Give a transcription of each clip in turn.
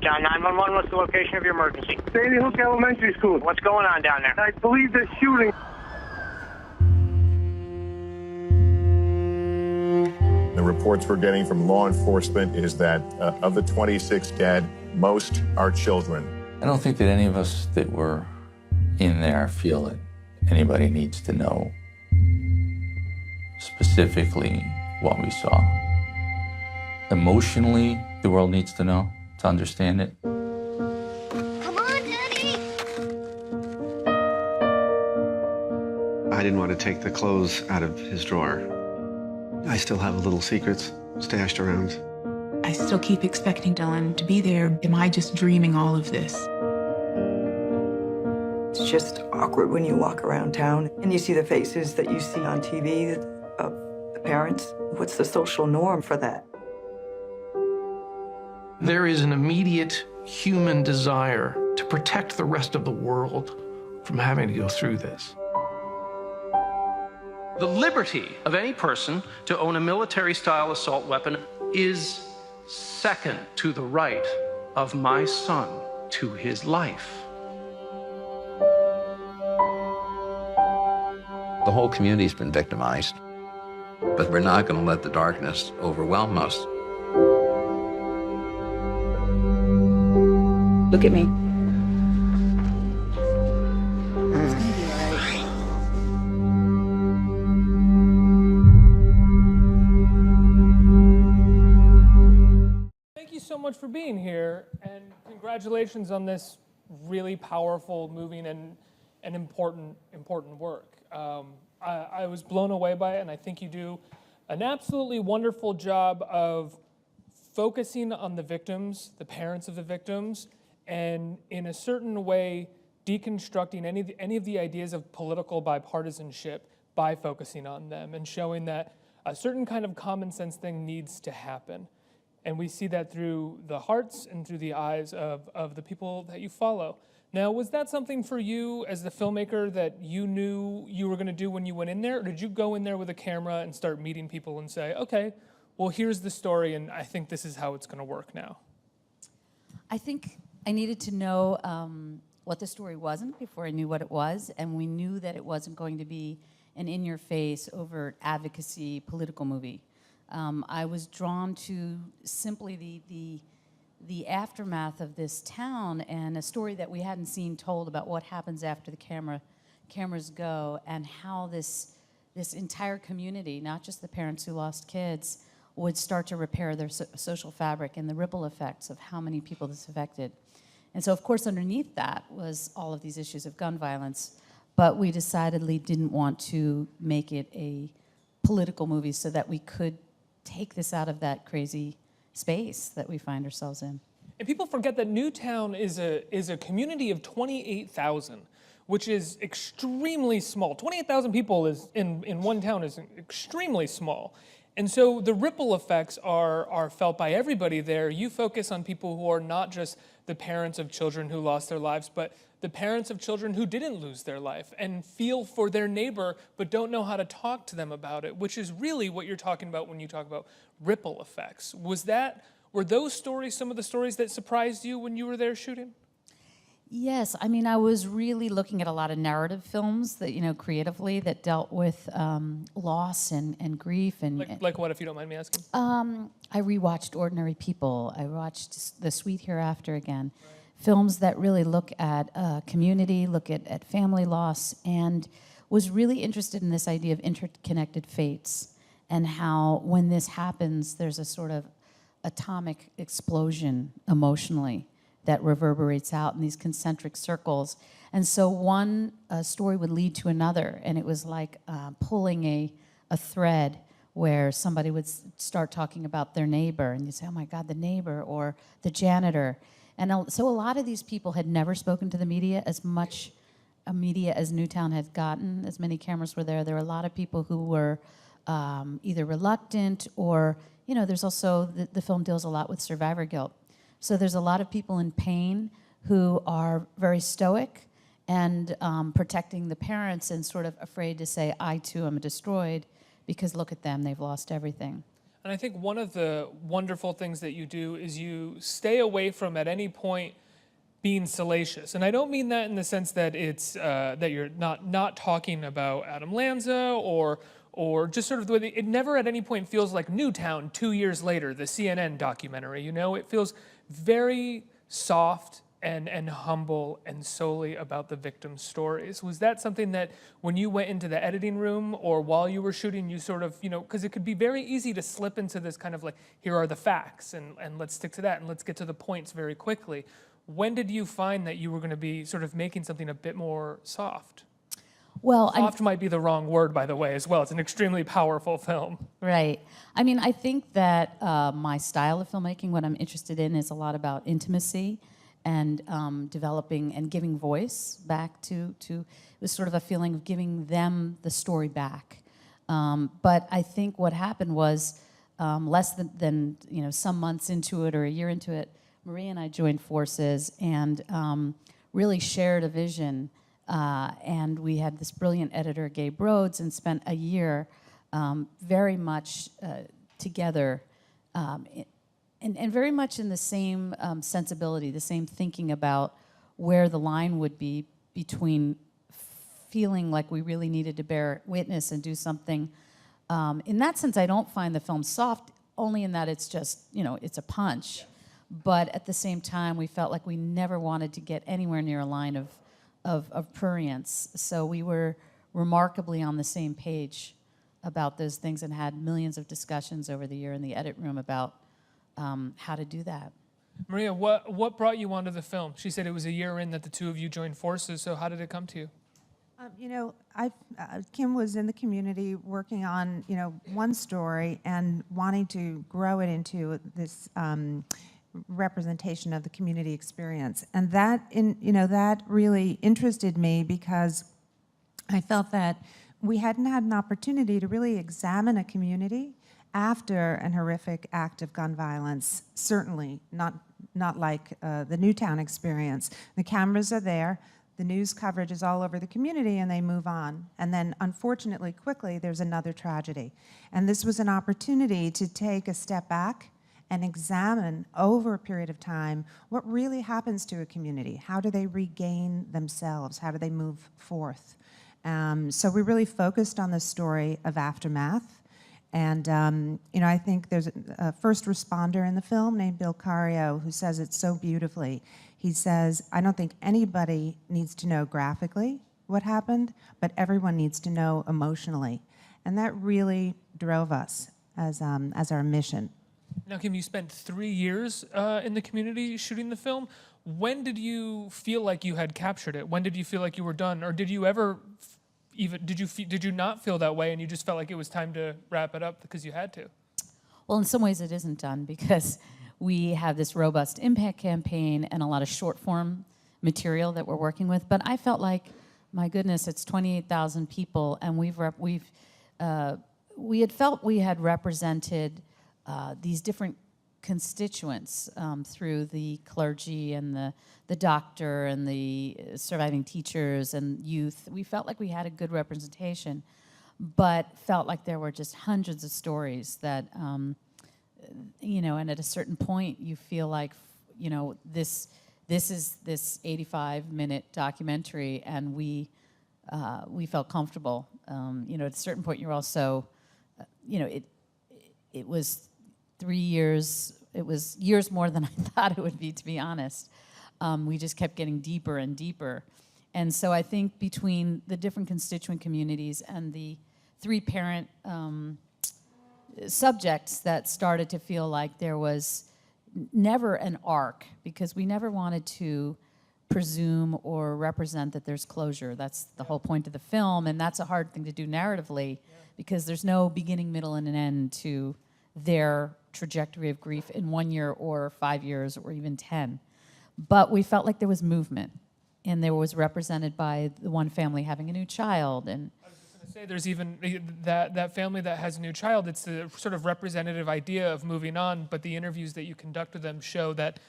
John 911, what's the location of your emergency? Sandy Hook Elementary School. What's going on down there? I believe they're shooting. The reports we're getting from law enforcement is that of the 26 dead, most are children. I don't think that any of us that were in there feel that anybody needs to know specifically what we saw. Emotionally, the world needs to know to understand it. Come on, Daddy! I didn't want to take the clothes out of his drawer. I still have little secrets stashed around. I still keep expecting Dylan to be there. Am I just dreaming all of this? It's just awkward when you walk around town and you see the faces that you see on TV of the parents. What's the social norm for that? There is an immediate human desire to protect the rest of the world from having to go through this. The liberty of any person to own a military-style assault weapon is second to the right of my son to his life. The whole community's been victimized, but we're not going to let the darkness overwhelm us. Look at me. Thank you so much for being here, and congratulations on this really powerful, moving, and important work. I was blown away by it, and I think you do an absolutely wonderful job of focusing on the victims, the parents of the victims, and in a certain way deconstructing any of the ideas of political bipartisanship by focusing on them and showing that a certain kind of common sense thing needs to happen. And we see that through the hearts and through the eyes of the people that you follow. Now, was that something for you as the filmmaker that you knew you were going to do when you went in there? Or did you go in there with a camera and start meeting people and say, okay, well, here's the story, and I think this is how it's going to work now? I think I needed to know what the story wasn't before I knew what it was, and we knew that it wasn't going to be an in-your-face, overt advocacy political movie. I was drawn to simply the aftermath of this town and a story that we hadn't seen told about what happens after the cameras go, and how this entire community, not just the parents who lost kids, would start to repair their social fabric and the ripple effects of how many people this affected. And so, of course, underneath that was all of these issues of gun violence, but we decidedly didn't want to make it a political movie so that we could take this out of that crazy space that we find ourselves in. And people forget that Newtown is a community of 28,000, which is extremely small. 28,000 people is in one town is extremely small. And so the ripple effects are felt by everybody there. You focus on people who are not just the parents of children who lost their lives, but the parents of children who didn't lose their life and feel for their neighbor but don't know how to talk to them about it, which is really what you're talking about when you talk about ripple effects. Were those stories some of the stories that surprised you when you were there shooting? Yes, I mean, I was really looking at a lot of narrative films that, creatively, that dealt with loss and grief. Like what, if you don't mind me asking? I rewatched Ordinary People. I watched The Sweet Hereafter again. Right. Films that really look at community, look at family loss, and was really interested in this idea of interconnected fates and how when this happens, there's a sort of atomic explosion emotionally that reverberates out in these concentric circles. And so one story would lead to another, and it was like pulling a thread where somebody would start talking about their neighbor, and you say, oh my God, the neighbor, or the janitor. And so a lot of these people had never spoken to the media, as much media as Newtown had gotten, as many cameras were there. There were a lot of people who were either reluctant or, there's also, the film deals a lot with survivor guilt. So there's a lot of people in pain who are very stoic and protecting the parents and sort of afraid to say, I too am destroyed, because look at them, they've lost everything. And I think one of the wonderful things that you do is you stay away from, at any point, being salacious. And I don't mean that in the sense that it's that you're not talking about Adam Lanza or just sort of the way it never at any point feels like Newtown 2 years later, the CNN documentary. You know, it feels very soft and humble and solely about the victim's stories. Was that something that when you went into the editing room or while you were shooting, you sort of, you know, because it could be very easy to slip into this kind of like, here are the facts and let's stick to that and let's get to the points very quickly. When did you find that you were going to be sort of making something a bit more soft? Well, soft might be the wrong word, by the way, as well. It's an extremely powerful film. Right. I mean, I think that my style of filmmaking, what I'm interested in, is a lot about intimacy and developing and giving voice back to. It was sort of a feeling of giving them the story back. But I think what happened was less than some months into it or a year into it, Maria and I joined forces and really shared a vision. And we had this brilliant editor, Gabe Rhodes, and spent a year very much together and very much in the same sensibility, the same thinking about where the line would be between feeling like we really needed to bear witness and do something. In that sense, I don't find the film soft, only in that it's just, it's a punch. But at the same time, we felt like we never wanted to get anywhere near a line of prurience. So we were remarkably on the same page about those things and had millions of discussions over the year in the edit room about how to do that. Maria, what brought you onto the film? She said it was a year in that the two of you joined forces, so how did it come to you? Kim was in the community working on, one story and wanting to grow it into this representation of the community experience. And that really interested me because I felt that we hadn't had an opportunity to really examine a community after an horrific act of gun violence, certainly not like the Newtown experience. The cameras are there, the news coverage is all over the community, and they move on. And then, unfortunately, quickly, there's another tragedy. And this was an opportunity to take a step back and examine over a period of time what really happens to a community. How do they regain themselves? How do they move forth? So we really focused on the story of Aftermath. And I think there's a first responder in the film named Bill Cario who says it so beautifully. He says, I don't think anybody needs to know graphically what happened, but everyone needs to know emotionally. And that really drove us as our mission. Now, Kim, you spent 3 years in the community shooting the film. When did you feel like you had captured it? When did you feel like you were done? Or did you ever did you not feel that way and you just felt like it was time to wrap it up because you had to? Well, in some ways it isn't done because we have this robust impact campaign and a lot of short form material that we're working with. But I felt like, my goodness, it's 28,000 people, and we had felt we had represented these different constituents through the clergy and the doctor and the surviving teachers and youth. We felt like we had a good representation, but felt like there were just hundreds of stories that, and at a certain point you feel like, this is this 85-minute documentary, and we felt comfortable. At a certain point you're also, it was 3 years. It was years more than I thought it would be, to be honest. We just kept getting deeper and deeper. And so I think between the different constituent communities and the 3 parent subjects that started to feel like there was never an arc, because we never wanted to presume or represent that there's closure. That's the whole point of the film, and that's a hard thing to do narratively because there's no beginning, middle, and an end to their trajectory of grief in 1 year or 5 years or even 10. But we felt like there was movement, and there was represented by the one family having a new child. And I was just going to say, there's even that family that has a new child. It's the sort of representative idea of moving on, but the interviews that you conduct with them show that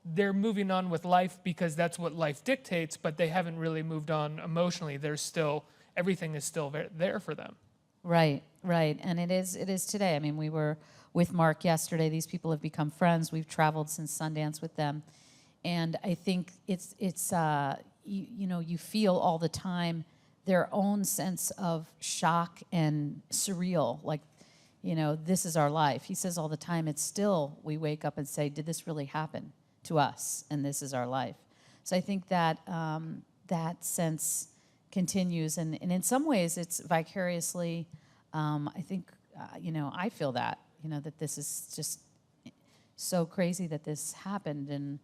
they're moving on with life because that's what life dictates, but they haven't really moved on emotionally. There's still, everything is still there for them. Right, right. And it is today. I mean, we were with Mark yesterday. These people have become friends. We've traveled since Sundance with them. And I think it's you know, you feel all the time their own sense of shock and surreal, like, you know, this is our life. He says all the time, it's still, we wake up and say, did this really happen to us? And this is our life. So I think that that sense continues. And in some ways, it's vicariously, I think, you know, I feel that, you know, that this is just so crazy that this happened. And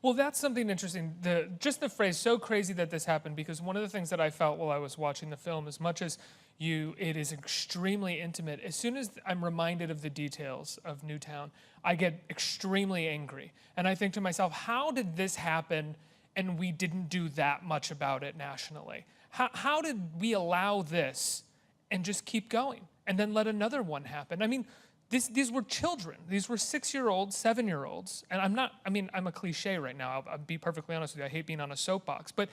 well, that's something interesting. Just the phrase "so crazy that this happened," because one of the things that I felt while I was watching the film, as much as it is extremely intimate. As soon as I'm reminded of the details of Newtown, I get extremely angry, and I think to myself, how did this happen, and we didn't do that much about it nationally? How did we allow this and just keep going, and then let another one happen? I mean. These were children. These were 6-year-olds, 7-year-olds. And I'm a cliche right now. I'll be perfectly honest with you. I hate being on a soapbox. But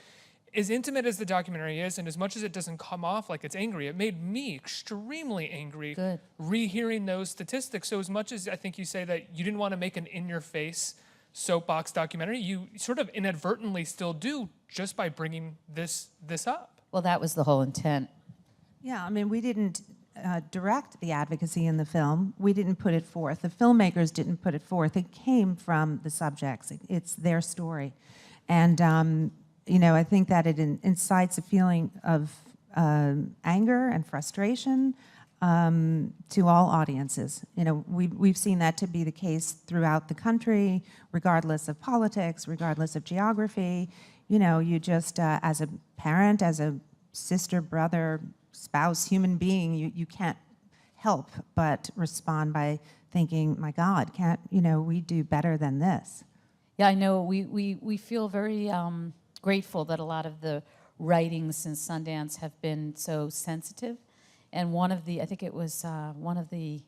as intimate as the documentary is, and as much as it doesn't come off like it's angry, it made me extremely angry rehearing those statistics. So as much as I think you say that you didn't want to make an in-your-face soapbox documentary, you sort of inadvertently still do just by bringing this up. well, that was the whole intent. Yeah, I mean, we didn't direct the advocacy in the film. We didn't put it forth. The filmmakers didn't put it forth. It came from the subjects. It's their story. And, you know, I think that it incites a feeling of anger and frustration to all audiences. You know, we've seen that to be the case throughout the country, regardless of politics, regardless of geography. You know, you just, as a parent, as a sister, brother, spouse, human being, you can't help but respond by thinking, my God, can't, you know, we do better than this? Yeah, I know we feel very grateful that a lot of the writings since Sundance have been so sensitive. And one of the, I think it was one of the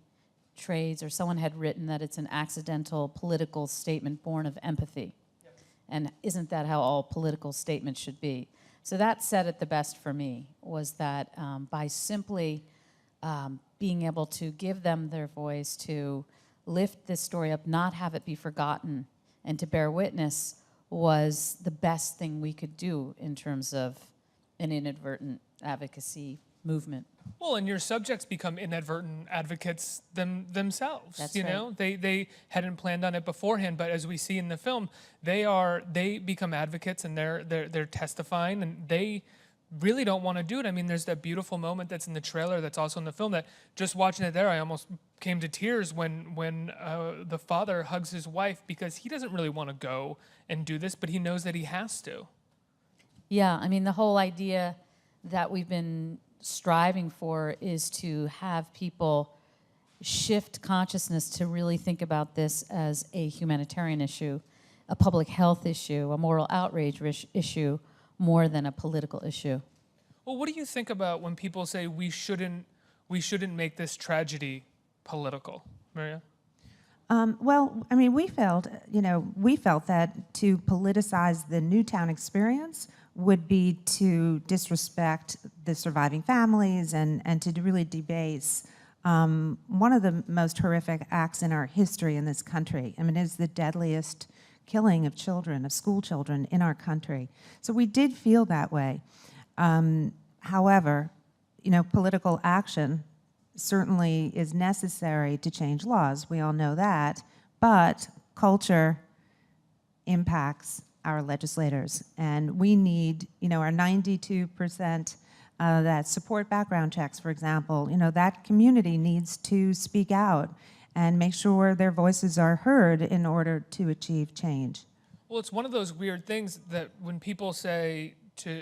trades or someone had written that it's an accidental political statement born of empathy. Yep. And isn't that how all political statements should be? So that said it the best for me, was that by simply being able to give them their voice, to lift this story up, not have it be forgotten, and to bear witness was the best thing we could do in terms of an inadvertent advocacy movement. Well, and your subjects become inadvertent advocates themselves. That's you right. know, they hadn't planned on it beforehand, but as we see in the film, they become advocates, and they're testifying, and they really don't want to do it. I mean, there's that beautiful moment that's in the trailer that's also in the film that just watching it there, I almost came to tears when the father hugs his wife, because he doesn't really want to go and do this, but he knows that he has to. Yeah, I mean, the whole idea that we've been striving for is to have people shift consciousness to really think about this as a humanitarian issue, a public health issue, a moral outrage issue, more than a political issue. Well, what do you think about when people say we shouldn't make this tragedy political, Maria? Well, I mean, we felt that to politicize the Newtown experience would be to disrespect the surviving families and to really debase one of the most horrific acts in our history in this country. I mean, it is the deadliest killing of children, of school children in our country. So we did feel that way. However, you know, political action certainly is necessary to change laws. We all know that. But culture impacts our legislators. And we need, you know, our 92% that support background checks, for example, you know, that community needs to speak out and make sure their voices are heard in order to achieve change. Well, it's one of those weird things that when people say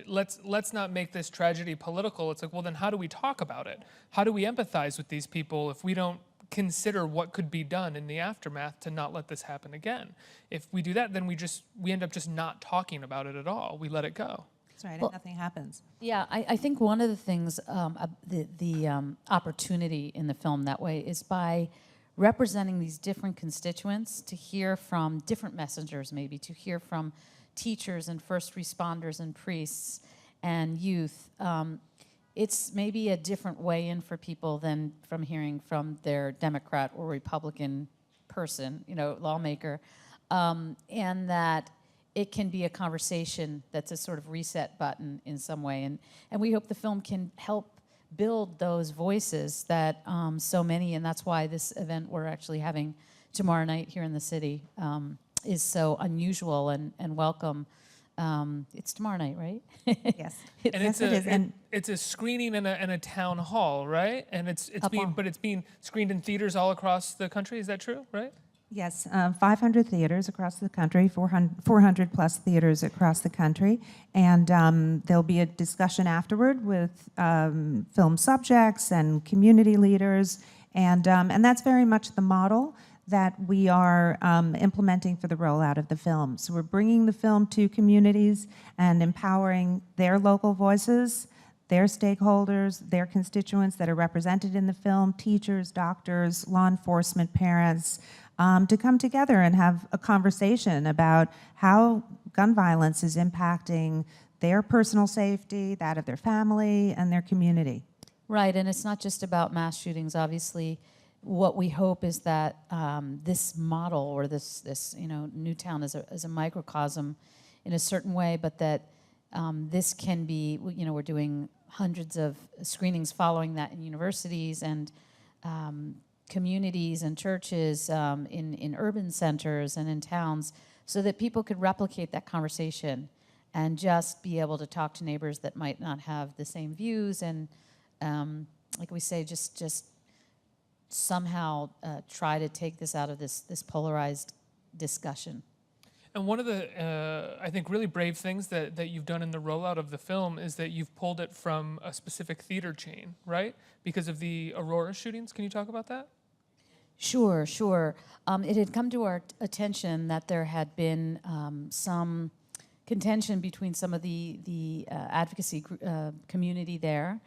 let's not make this tragedy political, it's like, well, then how do we talk about it? How do we empathize with these people if we don't consider what could be done in the aftermath to not let this happen again? If we do that, then we end up just not talking about it at all. We let it go. That's right, Well, and nothing happens. Yeah, I think one of the things, the opportunity in the film that way is by representing these different constituents, to hear from different messengers, maybe to hear from teachers and first responders and priests and youth. it's maybe a different way in for people than from hearing from their Democrat or Republican person, lawmaker, and that it can be a conversation that's a sort of reset button in some way. And we hope the film can help build those voices that so many, and that's why this event we're actually having tomorrow night here in the city is so unusual and welcome. It's tomorrow night, right? Yes. And Yes, it is. And it's a screening in a town hall, right? And it's being screened in theaters all across the country. Is that true, right? yes, 500 theaters across the country, 400 plus theaters across the country, and there'll be a discussion afterward with film subjects and community leaders, and that's very much the model that we are implementing for the rollout of the film. So we're bringing the film to communities and empowering their local voices, their stakeholders, their constituents that are represented in the film, teachers, doctors, law enforcement, parents, to come together and have a conversation about how gun violence is impacting their personal safety, that of their family, and their community. Right, and it's not just about mass shootings. Obviously, what we hope is that this model or this Newtown is a microcosm in a certain way, but that this can be, we're doing hundreds of screenings following that in universities and communities and churches, in urban centers and in towns, so that people could replicate that conversation and just be able to talk to neighbors that might not have the same views and, like we say, just somehow try to take this out of this polarized discussion. And one of the, I think, really brave things that you've done in the rollout of the film is that you've pulled it from a specific theater chain, right? Because of the Aurora shootings. Can you talk about that? Sure. It had come to our attention that there had been some contention between some of the advocacy community there.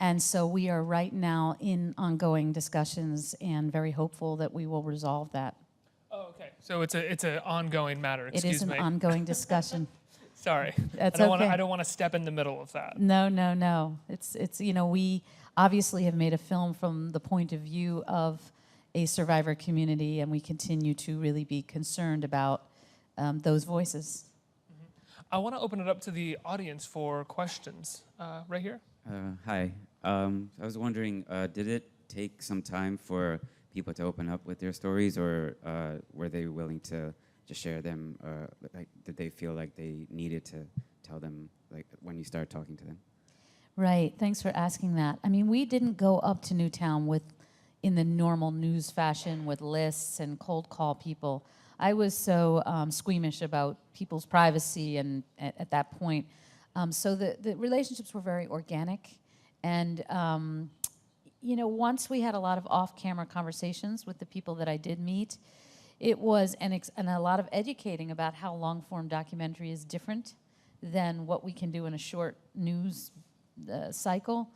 And so we are right now in ongoing discussions and very hopeful that we will resolve that. Oh, okay. So it's an ongoing matter. Excuse me. It is an ongoing discussion. Sorry. That's I okay. don't want to step in the middle of that. No. It's we obviously have made a film from the point of view of a survivor community, and we continue to really be concerned about those voices. I want to open it up to the audience for questions. Right here. Hi. I was wondering, did it take some time for people to open up with their stories, or were they willing to just share them? Did they feel like they needed to tell them, like, when you started talking to them? Right. Thanks for asking that. I mean, we didn't go up to Newtown in the normal news fashion with lists and cold call people. I was so squeamish about people's privacy and at that point. So the relationships were very organic. And, once we had a lot of off-camera conversations with the people that I did meet, it was and a lot of educating about how long-form documentary is different than what we can do in a short news cycle.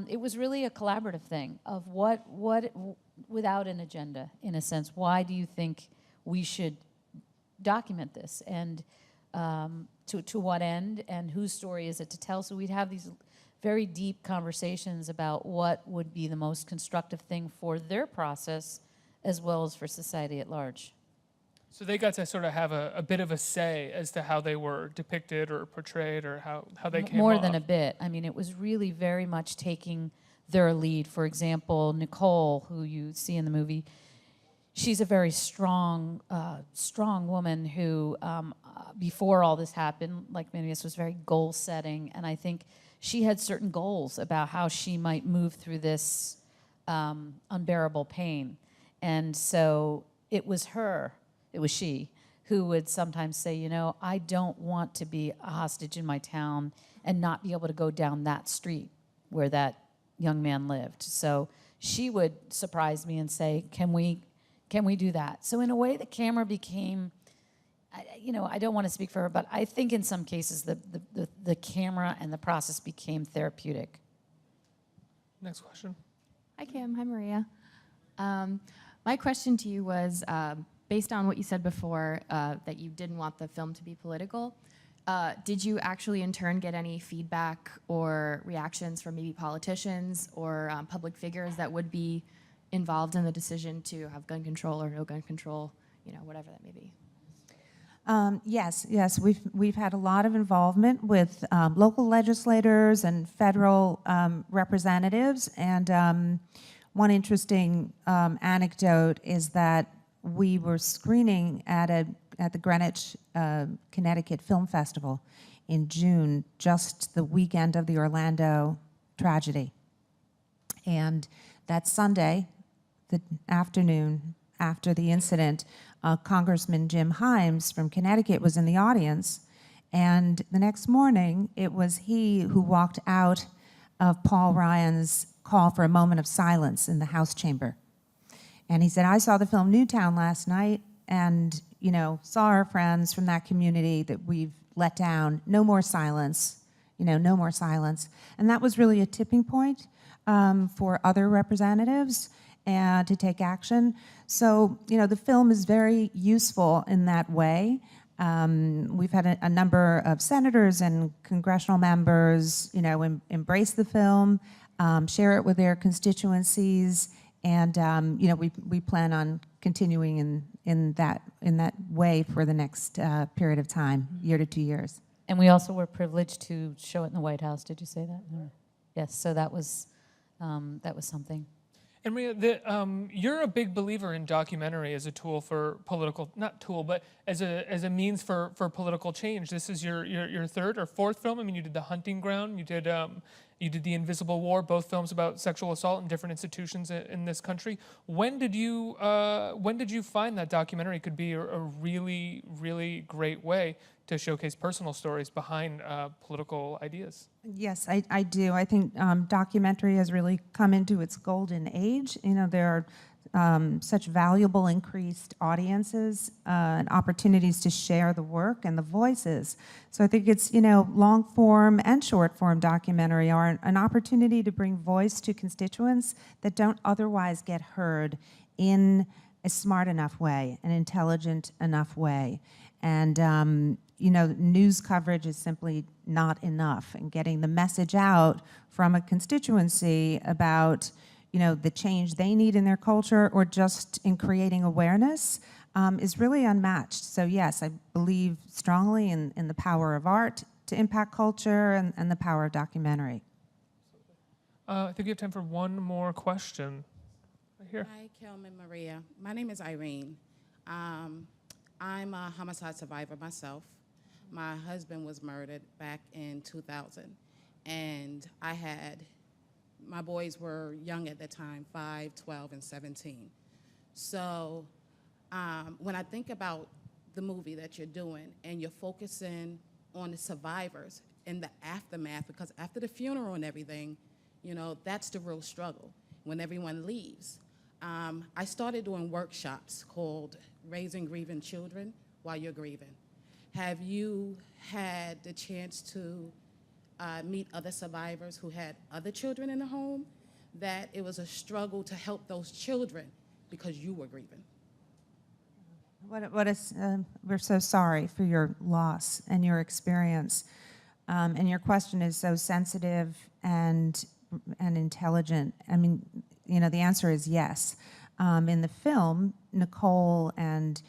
It was really a collaborative thing of what without an agenda, in a sense. Why do you think we should document this, and to what end, and whose story is it to tell? So we'd have these very deep conversations about what would be the most constructive thing for their process as well as for society at large. So they got to sort of have a bit of a say as to how they were depicted or portrayed, or how they came More off. than a bit. I mean, it was really very much taking their lead. For example, Nicole, who you see in the movie, she's a very strong woman who, before all this happened, like many of us, was very goal-setting. And I think she had certain goals about how she might move through this unbearable pain. And so it was she, who would sometimes say, I don't want to be a hostage in my town and not be able to go down that street where that young man lived. So she would surprise me and say, can we do that? So in a way, the camera became, I don't want to speak for her, but I think in some cases the camera and the process became therapeutic. Next question. Hi, Kim. Hi, Maria. My question to you was, based on what you said before, that you didn't want the film to be political, did you actually in turn get any feedback or reactions from maybe politicians or public figures that would be involved in the decision to have gun control or no gun control, whatever that may be? Yes, we've had a lot of involvement with local legislators and federal representatives, and one interesting anecdote is that we were screening at the Greenwich, Connecticut Film Festival in June, just the weekend of the Orlando tragedy, and that Sunday, the afternoon after the incident, Congressman Jim Himes from Connecticut was in the audience, and the next morning, it was he who walked out of Paul Ryan's call for a moment of silence in the House chamber. And he said, I saw the film Newtown last night and, saw our friends from that community that we've let down. No more silence, no more silence. And that was really a tipping point for other representatives and to take action. So, the film is very useful in that way. We've had a number of senators and congressional members, embrace the film, share it with their constituencies, and we plan on continuing in that way for the next period of time, year to 2 years. And we also were privileged to show it in the White House. Did you say that? No. Yes. So that was something. And Maria, you're a big believer in documentary as a tool for political, not tool, but as a means for political change. This is your third or fourth film. I mean, you did The Hunting Ground, you did The Invisible War, both films about sexual assault in different institutions in this country. When did you find that documentary could be a really, really great way to showcase personal stories behind political ideas? Yes, I do. I think documentary has really come into its golden age. There are such valuable increased audiences and opportunities to share the work and the voices. So I think it's, long form and short form documentary are an opportunity to bring voice to constituents that don't otherwise get heard in a smart enough way, an intelligent enough way. And news coverage is simply not enough, and getting the message out from a constituency about, the change they need in their culture or just in creating awareness is really unmatched. So yes, I believe strongly in the power of art to impact culture and the power of documentary. I think we have time for one more question. Right here. Hi, Kelman Maria. My name is Irene. I'm a homicide survivor myself. My husband was murdered back in 2000, and my boys were young at the time, 5, 12, and 17. So when I think about the movie that you're doing and you're focusing on the survivors and the aftermath, because after the funeral and everything, that's the real struggle when everyone leaves. I started doing workshops called Raising Grieving Children While You're Grieving. Have you had the chance to meet other survivors who had other children in the home, that it was a struggle to help those children because you were grieving? We're so sorry for your loss and your experience. And your question is so sensitive and intelligent. I mean, the answer is yes. In the film, Nicole and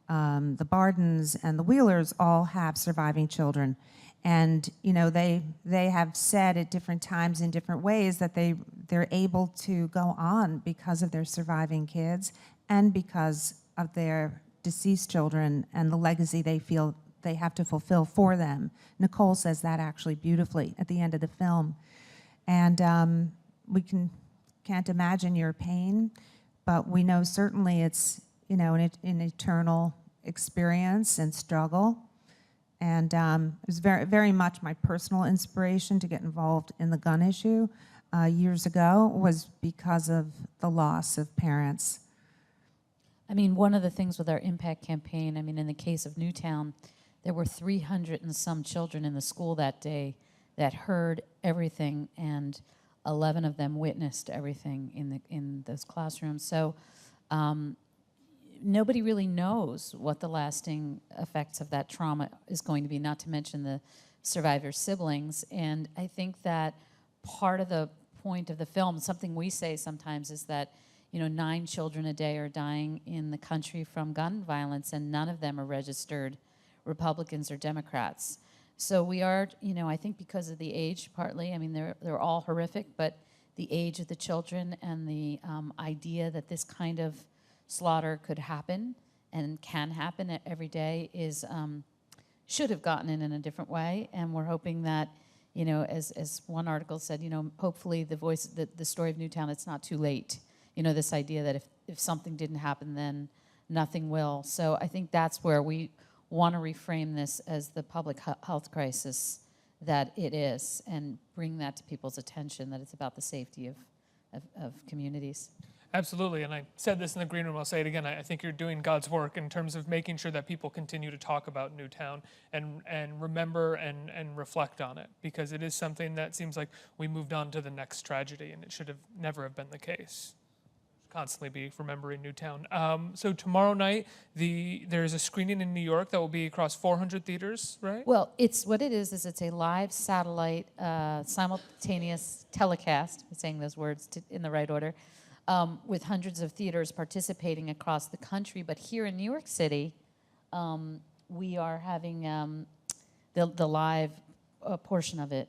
the Bardens and the Wheelers all have surviving children. And they have said at different times in different ways that they're able to go on because of their surviving kids and because of their deceased children and the legacy they feel they have to fulfill for them. Nicole says that actually beautifully at the end of the film. And we can't imagine your pain, but we know certainly it's an eternal experience and struggle. And it was very, very much my personal inspiration to get involved in the gun issue years ago was because of the loss of parents. I mean, one of the things with our impact campaign, in the case of Newtown, there were 300 and some children in the school that day that heard everything, and 11 of them witnessed everything in those classrooms. So nobody really knows what the lasting effects of that trauma is going to be, not to mention the survivors' siblings. And I think that part of the point of the film, something we say sometimes, is that 9 children a day are dying in the country from gun violence, and none of them are registered Republicans or Democrats. So we are, I think because of the age partly, I mean, they're all horrific, but the age of the children and the idea that this kind of slaughter could happen and can happen every day is should have gotten in a different way. And we're hoping that, as one article said, hopefully the story of Newtown, it's not too late. This idea that if something didn't happen, then nothing will. So I think that's where we want to reframe this as the public health crisis that it is, and bring that to people's attention, that it's about the safety of communities. Absolutely, and I said this in the green room, I'll say it again, I think you're doing God's work in terms of making sure that people continue to talk about Newtown and remember and reflect on it, because it is something that seems like we moved on to the next tragedy, and it should have never have been the case. Constantly be remembering Newtown. So tomorrow night, there's a screening in New York that will be across 400 theaters, right? Well, it's a live satellite simultaneous telecast, I'm saying those words in the right order, with hundreds of theaters participating across the country. But here in New York City, we are having the live portion of it.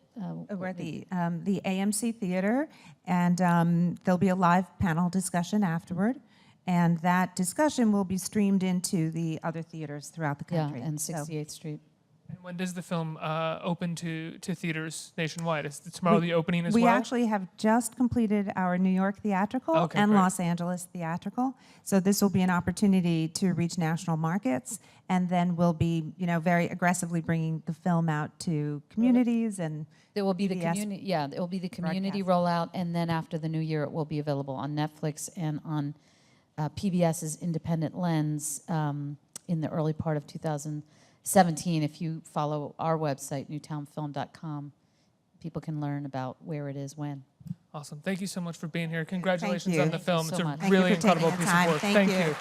We're at the AMC Theater, and there'll be a live panel discussion afterward, and that discussion will be streamed into the other theaters throughout the country. Yeah, and 68th Street. And when does the film open to theaters nationwide? Is tomorrow the opening as well? We actually have just completed our New York theatrical and great. Los Angeles theatrical. So this will be an opportunity to reach national markets, and then we'll be, very aggressively bringing the film out to communities and There will be the PBS community, yeah, it will be the community rollout, and then after the new year, it will be available on Netflix and on PBS's Independent Lens in the early part of 2017. If you follow our website, newtownfilm.com, people can learn about where it is when. Awesome. Thank you so much for being here. Congratulations on the film. Thank you It's so a much. really Thank you for incredible taking the piece of time. work. Thank Thank you. you.